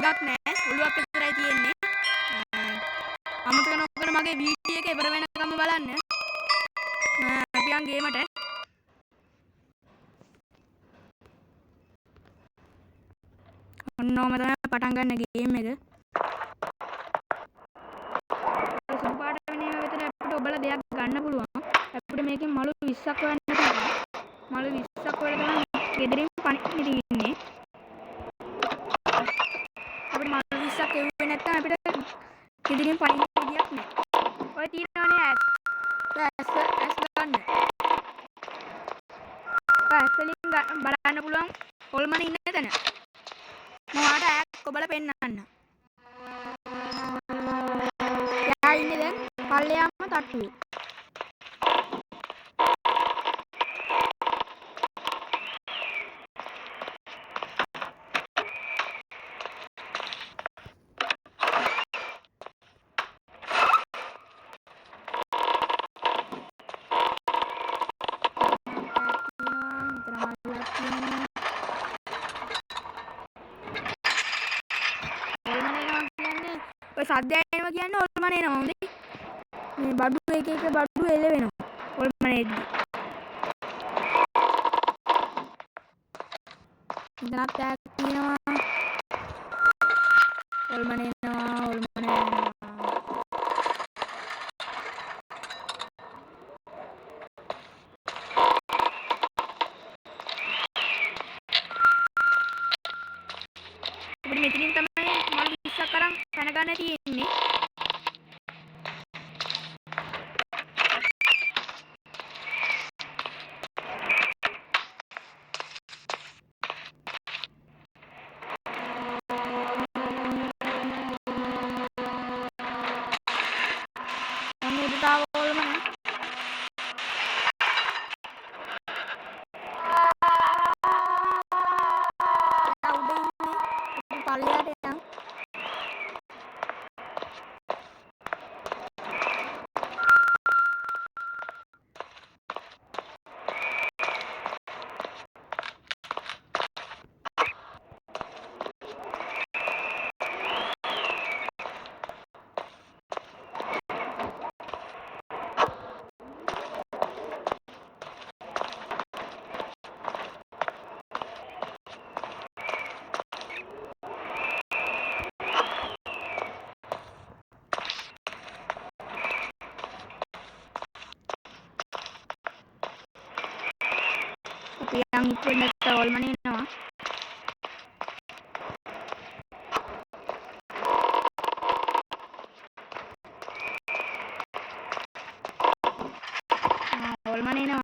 උඩක් නෑ ඔළුවක් විතරයි තියෙන්නේ. අමතක නොකර මගේ වීඩියෝ එක ඉවර වෙනකම් බලන්න. අපි යන් ගේමට. ඔන්නෝම තමයි පටන් ගන්න ගේම් එක. සුදු පාට වෙන ඒවා විතර අපිට ඔබලා දෙයක් ගන්න පුළුවන්. අපිට මේකෙන් මලු 20ක් හොයන්න තියෙනවා. මලු 20ක් හොයලා තමයි ගෙදරින් පණින්න තියෙන්නේ. අපිට මලු 20ක් එව්වේ නැත්නම් අපිට ගෙදරින් පණින්න විදියක් නෑ. ඔය තියෙනවනේ ඇස් ගන්න. ඇස් වලින් බලන්න පුළුවන් හොල්මන ඉන්න තැන. මම ඔයාලට ඈක් ඔබලා පෙන්නන්න. එයා ඉන්නේ දැන් පල්ලෙයාම තට්ටුවේ. සද්දය එනවා කියන්නේ හොල්මන එනවා හොඳේ. මේ බඩු එක බඩු එලවෙනවා. හොල්මන එද්දි. මෙතනත් ඈක් තියෙනවා. හොල්මන එනවා හොල්මන එනවා. අපිට මෙතනින් තමයි මල් 20ක් අරන් පැන ගන්න තියෙන්නේ. yang ikut tol mana no tol mana no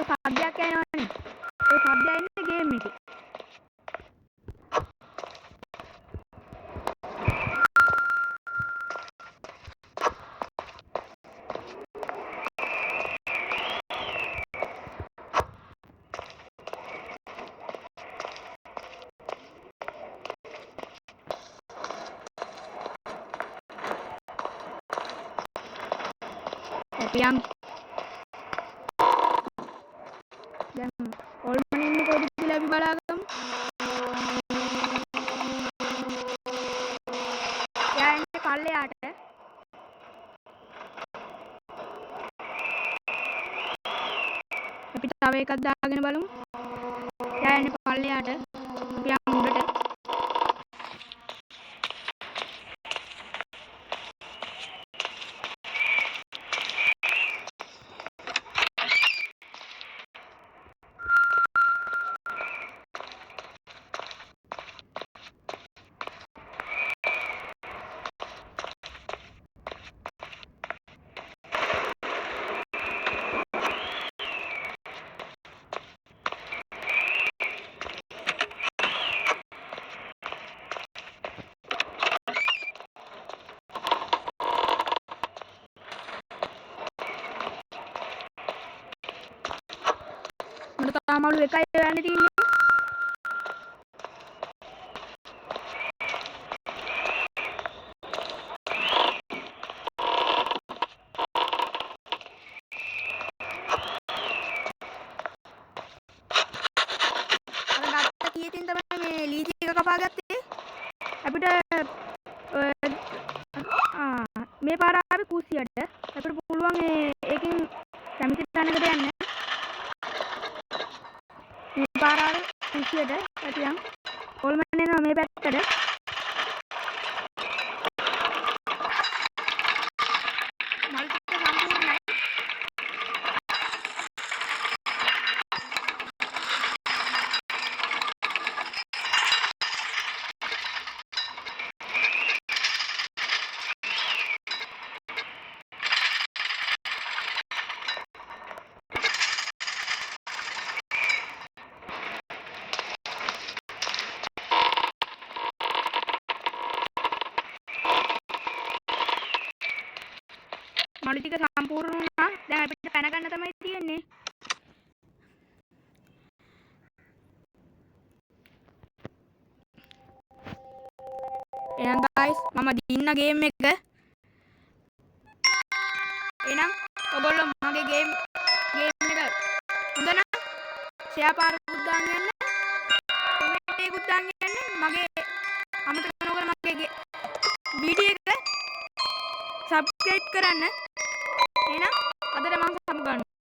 Sabya kaya naman eh. Sabya ini game ini. Tapi yang දැන් හොල්මන ඉන්නේ කොහෙද කියලා අපි බලාගමු. එයා ඉන්නේ පල්ලෙයාට. අපි තව එකක් දාගෙන බලමු. එයා ඉන්නේ පල්ලෙයාට. අපි යමු උඩට. මට තාම මලු එකයි යන්න තියෙන්නේ. කීයකින් තමයි මේ ලීජි එක කපා ගත්තේ. අපිට මේ පාර ආවේ කුසියට. අපිට පුළුවන් ඒකෙන් කැමති තැනකට යන්න. මේ පාර ආවේ කුසියට. ඇතිනම් ඕල්මන් එනවා මේ පැත්තට. මල් ටික සම්පූර්ණයි. මලු ටික සම්පූර්ණ වුණා. දැන් අපිට පැන ගන්න තමයි තියෙන්නේ. එහෙනම් guys මම දින්න ගේම් එක. එහෙනම් ඔයගොල්ලෝ මගේ ගේම් එක හොඳ නම් ෂෙයා පාරකුත් දාන්න යන්න. කමෙන්ට් එකකුත් දාන්න යන්න. මගේ අමතක නොකර මගේ වීඩියෝ එක සබ්ස්ක්‍රයිබ් කරන්න. එහෙනම් අදට මම සමු ගන්නවා.